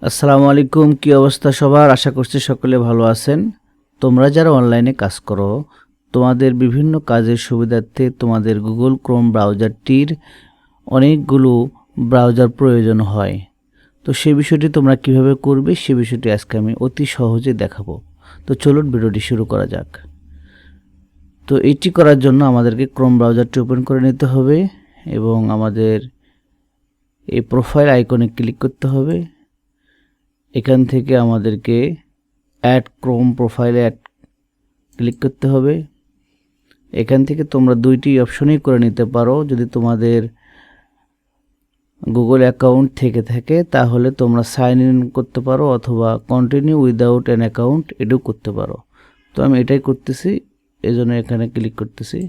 আসসালামু আলাইকুম, কি অবস্থা সবার? আশা করছি সকলে ভালো আছেন। তোমরা যারা অনলাইনে কাজ করো, তোমাদের বিভিন্ন কাজের সুবিধার্থে তোমাদের গুগল ক্রোম ব্রাউজারটির অনেকগুলো ব্রাউজার প্রয়োজন হয়। তো সেই বিষয়টি তোমরা কিভাবে করবে সে বিষয়টি আজকে আমি অতি সহজে দেখাবো। তো চলুন ভিডিওটি শুরু করা যাক। তো এটি করার জন্য আমাদেরকে ক্রোম ব্রাউজারটি ওপেন করে নিতে হবে এবং আমাদের এই প্রোফাইল আইকনে ক্লিক করতে হবে। এখান থেকে আমাদেরকে অ্যাড ক্রোম প্রোফাইলে ক্লিক করতে হবে। এখান থেকে তোমরা দুইটি অপশনই করে নিতে পারো। যদি তোমাদের গুগল অ্যাকাউন্ট থেকে থাকে তাহলে তোমরা সাইন ইন করতে পারো অথবা কন্টিনিউ উইদাউট অ্যান অ্যাকাউন্ট এটাও করতে পারো। তো আমি এটাই করতেছি, এজন্য এখানে ক্লিক করতেছি।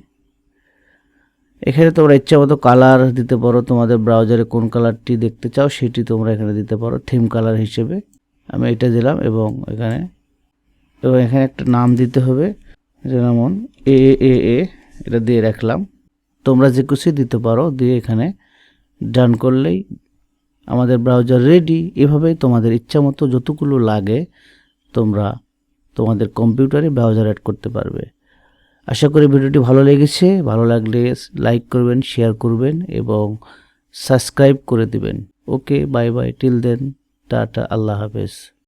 এখানে তোমরা ইচ্ছা মতো কালার দিতে পারো, তোমাদের ব্রাউজারে কোন কালারটি দেখতে চাও সেটি তোমরা এখানে দিতে পারো থিম কালার হিসেবে। আমি এটা দিলাম এবং এখানে একটা নাম দিতে হবে, যেমন এ এটা দিয়ে রাখলাম। তোমরা যে কিছু দিতে পারো, দিয়ে এখানে ডান করলেই আমাদের ব্রাউজার রেডি। এভাবেই তোমাদের ইচ্ছা মতো যতগুলো লাগে তোমরা তোমাদের কম্পিউটারে ব্রাউজার অ্যাড করতে পারবে। আশা করি ভিডিওটি ভালো লেগেছে। ভালো লাগলে লাইক করবেন, শেয়ার করবেন এবং সাবস্ক্রাইব করে দিবেন। Okay, bye bye, till then, tata, আল্লাহ হাফেজ।